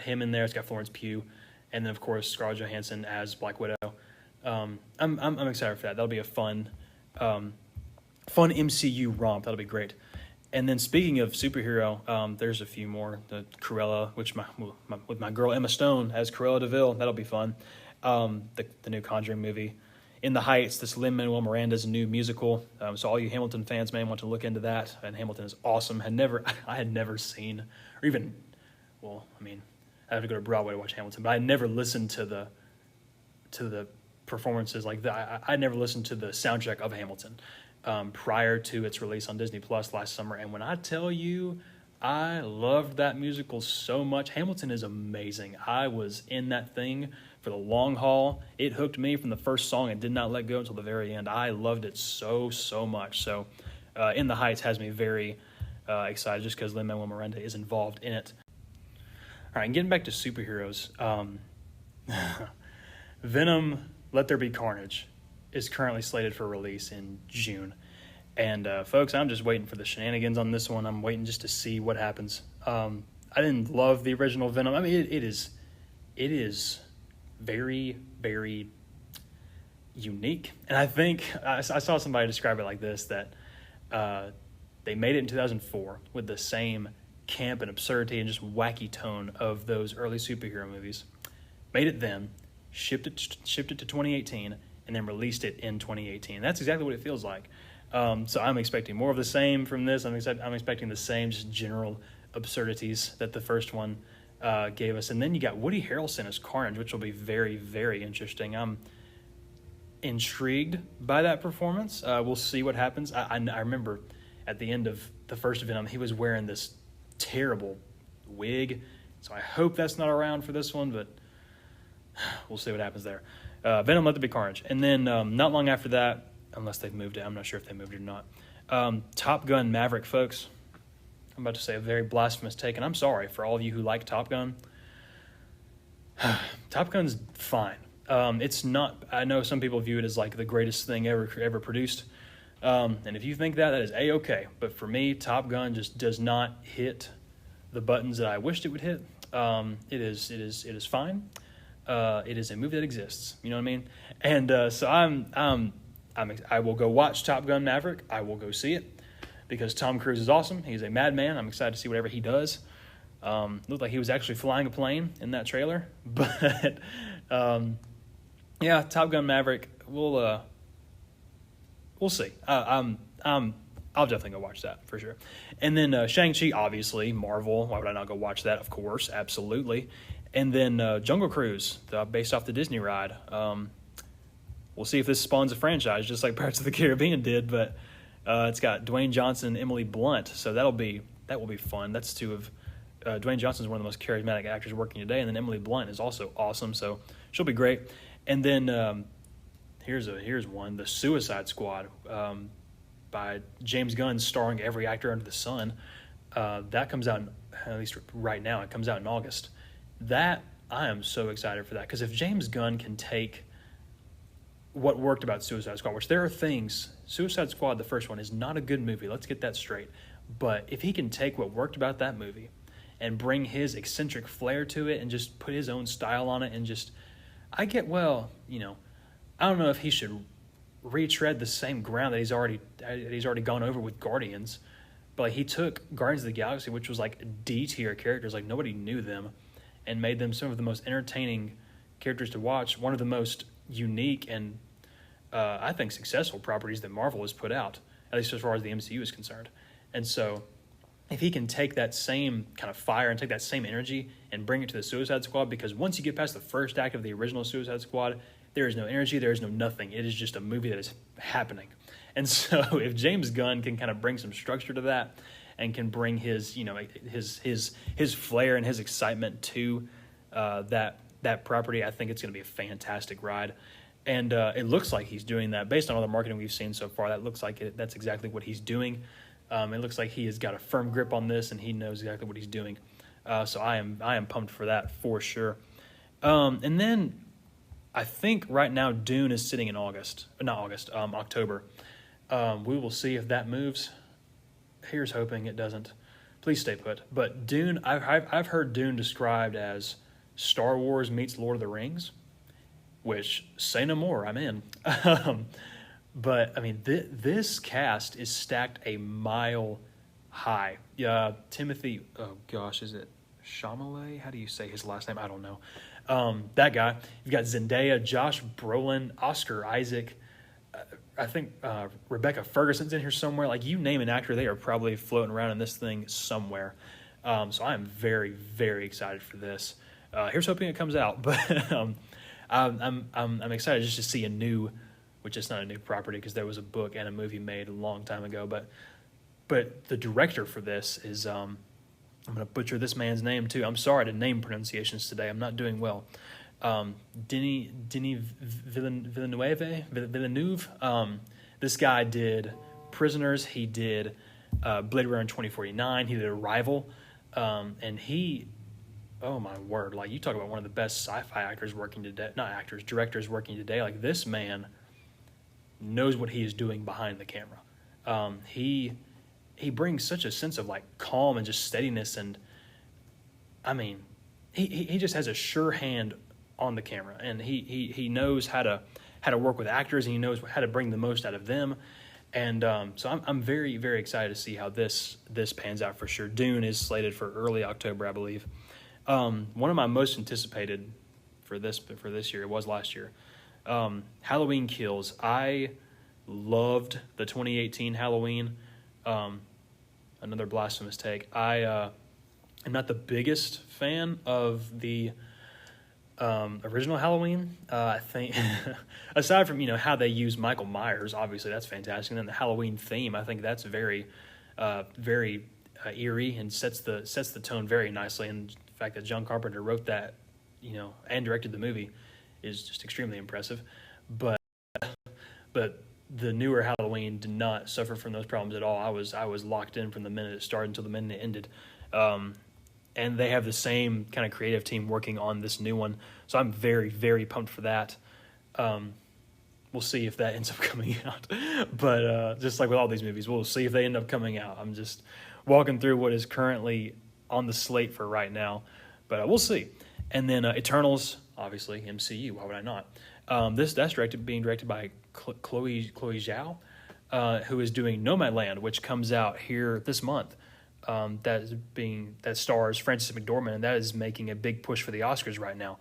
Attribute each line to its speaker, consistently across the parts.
Speaker 1: him in there. It's got Florence Pugh, and then of course Scarlett Johansson as Black Widow. I'm excited for that. That'll be a fun MCU romp. That'll be great. And then speaking of superhero, there's a few more. The Cruella, which with my girl Emma Stone as Cruella DeVille, that'll be fun. The new Conjuring movie. In the Heights, this Lin-Manuel Miranda's new musical. So all you Hamilton fans may want to look into that. And Hamilton is awesome. I had never seen, or even, well, I mean, I have to go to Broadway to watch Hamilton, but I never listened to the performances like that. I never listened to the soundtrack of Hamilton prior to its release on Disney Plus last summer. And when I tell you, I loved that musical so much. Hamilton is amazing. I was in that thing for the long haul. It hooked me from the first song and did not let go until the very end. I loved it so much. So In the Heights has me very excited just because Lin-Manuel Miranda is involved in it. All right, and getting back to superheroes, Venom, Let There Be Carnage is currently slated for release in June. And folks, I'm just waiting for the shenanigans on this one. I'm waiting just to see what happens. I didn't love the original Venom. I mean, it is very, very unique. And I think I saw somebody describe it like this, that they made it in 2004 with the same camp and absurdity and just wacky tone of those early superhero movies. Made it then, shipped it to 2018, and then released it in 2018. That's exactly what it feels like. So I'm expecting more of the same from this. I'm expecting the same just general absurdities that the first one gave us. And then you got Woody Harrelson as Carnage, which will be very, very interesting. I'm intrigued by that performance. We'll see what happens. I remember at the end of the first Venom, he was wearing this terrible wig. So I hope that's not around for this one, but we'll see what happens there. Venom, Let There Be Carnage. And then not long after that, unless they've moved it, I'm not sure if they moved it or not, Top Gun Maverick, folks. I'm about to say a very blasphemous take, and I'm sorry for all of you who like Top Gun. Top Gun's fine. It's not, I know some people view it as like the greatest thing ever produced. And if you think that is A-okay. But for me, Top Gun just does not hit the buttons that I wished it would hit. It is fine. It is a movie that exists. You know what I mean? And so I will go watch Top Gun Maverick. I will go see it because Tom Cruise is awesome. He's a madman. I'm excited to see whatever he does. Looked like he was actually flying a plane in that trailer. But yeah, Top Gun Maverick. We'll see. I'll definitely go watch that for sure. And then Shang-Chi, obviously, Marvel. Why would I not go watch that? Of course, absolutely. And then Jungle Cruise, based off the Disney ride. We'll see if this spawns a franchise, just like Pirates of the Caribbean did. But it's got Dwayne Johnson and Emily Blunt, so that will be fun. That's two of Dwayne Johnson is one of the most charismatic actors working today, and then Emily Blunt is also awesome, so she'll be great. And then here's one, The Suicide Squad, by James Gunn, starring every actor under the sun. That comes out, at least right now, it comes out in August. That, I am so excited for that, because if James Gunn can take what worked about Suicide Squad, which there are things, Suicide Squad, the first one, is not a good movie, let's get that straight, but if he can take what worked about that movie and bring his eccentric flair to it and just put his own style on it and just, I don't know if he should retread the same ground that he's already gone over with Guardians, but like, he took Guardians of the Galaxy, which was like D-tier characters, like nobody knew them, and made them some of the most entertaining characters to watch, one of the most unique and I think successful properties that Marvel has put out, at least as far as the MCU is concerned. And so if he can take that same kind of fire and take that same energy and bring it to the Suicide Squad, because once you get past the first act of the original Suicide Squad, there is no energy, there is no nothing. It is just a movie that is happening. And so if James Gunn can kind of bring some structure to that and can bring his flair and his excitement to that property, I think it's going to be a fantastic ride. And it looks like he's doing that. Based on all the marketing we've seen so far, that looks like that's exactly what he's doing. It looks like he has got a firm grip on this, and he knows exactly what he's doing. So I am pumped for that for sure. And then I think right now Dune is sitting in October. We will see if that moves. Here's hoping it doesn't. Please stay put. But Dune, I've heard Dune described as Star Wars meets Lord of the Rings, which, say no more, I'm in. But I mean, this cast is stacked a mile high. Timothy, oh gosh, is it Chalamet? How do you say his last name? I don't know. That guy. You've got Zendaya, Josh Brolin, Oscar Isaac. I think Rebecca Ferguson's in here somewhere. Like, you name an actor, they are probably floating around in this thing somewhere. So I am very, very excited for this. Here's hoping it comes out. But I'm excited just to see a new, which is not a new property because there was a book and a movie made a long time ago. But the director for this is I'm going to butcher this man's name too. I'm sorry to name pronunciations today. I'm not doing well. Denis Villeneuve. This guy did Prisoners. He did Blade Runner 2049. He did Arrival. And he, oh my word, like, you talk about one of the best sci-fi actors working today, not actors, directors working today. Like, this man knows what he is doing behind the camera. He brings such a sense of like calm and just steadiness. And I mean, he just has a sure hand on the camera, and he knows how to work with actors, and he knows how to bring the most out of them. And so I'm very, very excited to see how this pans out for sure. Dune is slated for early October, I believe. One of my most anticipated for this year, it was last year, Halloween Kills. I loved the 2018 Halloween. Another blasphemous take. I am not the biggest fan of the original Halloween. I think aside from how they use Michael Myers, obviously that's fantastic, and then the Halloween theme, I think that's very very eerie and sets the tone very nicely. And the fact that John Carpenter wrote that and directed the movie is just extremely impressive. But the newer Halloween did not suffer from those problems at all. I was locked in from the minute it started until the minute it ended. And they have the same kind of creative team working on this new one. So I'm very, very pumped for that. We'll see if that ends up coming out. But just like with all these movies, we'll see if they end up coming out. I'm just walking through what is currently on the slate for right now. But we'll see. And then Eternals, obviously, MCU. Why would I not? That's being directed by Chloe Zhao, who is doing Nomadland, which comes out here this month. That stars Frances McDormand, and that is making a big push for the Oscars right now.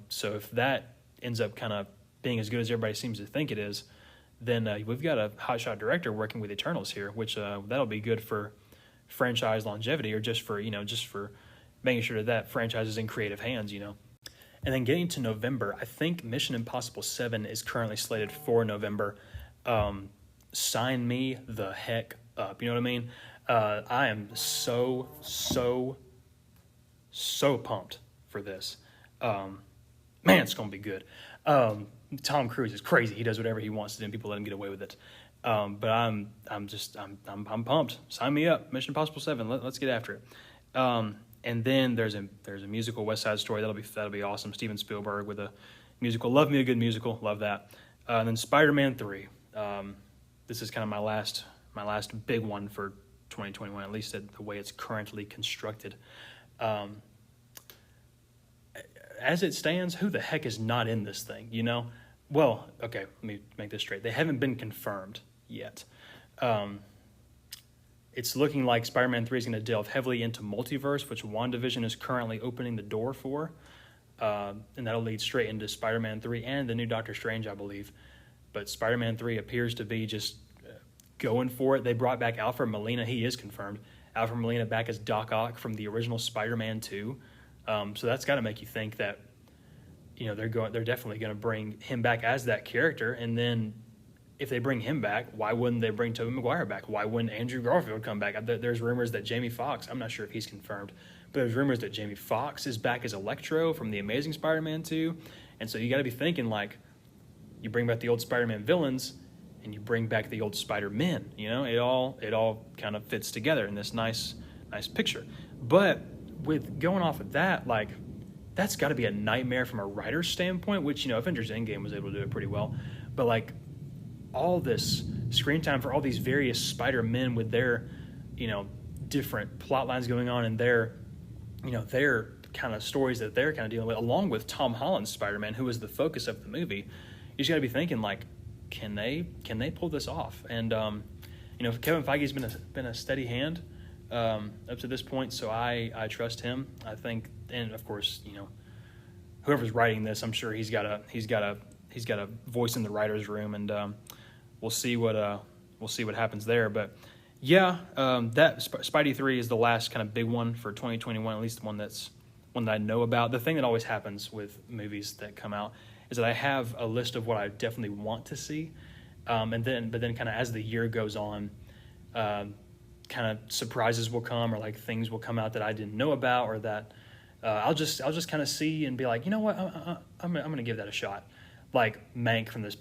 Speaker 1: So if that ends up kind of being as good as everybody seems to think it is, then we've got a hotshot director working with Eternals here, which that'll be good for franchise longevity, or just for making sure that franchise is in creative hands. And then getting to November, I think Mission Impossible 7 is currently slated for November. Sign me the heck up. You know what I mean? I am so pumped for this. Man, it's going to be good. Tom Cruise is crazy. He does whatever he wants to do, and people let him get away with it. But I'm pumped. Sign me up. Mission Impossible 7. Let's get after it. And then there's a musical, West Side Story. That'll be awesome. Steven Spielberg with a musical. Love me a good musical. Love that. And then Spider-Man 3. This is kind of my last big one for 2021, at least the way it's currently constructed. As it stands, who the heck is not in this thing, Well, okay, let me make this straight. They haven't been confirmed yet. It's looking like Spider-Man 3 is going to delve heavily into multiverse, which WandaVision is currently opening the door for. And that'll lead straight into Spider-Man 3 and the new Doctor Strange, I believe. But Spider-Man 3 appears to be just going for it. They brought back Alfred Molina. He is confirmed. Alfred Molina back as Doc Ock from the original Spider-Man 2. So that's got to make you think that, they're definitely going to bring him back as that character. And then if they bring him back, why wouldn't they bring Tobey Maguire back? Why wouldn't Andrew Garfield come back? There's rumors that Jamie Foxx, I'm not sure if he's confirmed, but there's rumors that Jamie Foxx is back as Electro from the Amazing Spider-Man 2. And so you got to be thinking, like, you bring back the old Spider-Man villains and you bring back the old Spider-Men. It all kind of fits together in this nice picture. But with going off of that, like, that's got to be a nightmare from a writer's standpoint, which, Avengers Endgame was able to do it pretty well. But, like, all this screen time for all these various Spider-Men with their, different plot lines going on, and their kind of stories that they're kind of dealing with, along with Tom Holland's Spider-Man, who was the focus of the movie. You just got to be thinking, like, can they pull this off? And Kevin Feige's been a steady hand up to this point, so I trust him. I think, and of course, whoever's writing this, I'm sure he's got a voice in the writers' room, and we'll see what happens there. But yeah, that Spidey 3 is the last kind of big one for 2021, at least one that I know about. The thing that always happens with movies that come out is that I have a list of what I definitely want to see, but then kind of as the year goes on, kind of surprises will come, or like things will come out that I didn't know about, or that I'll just kind of see and be like, you know what, I'm gonna give that a shot, like Mank from this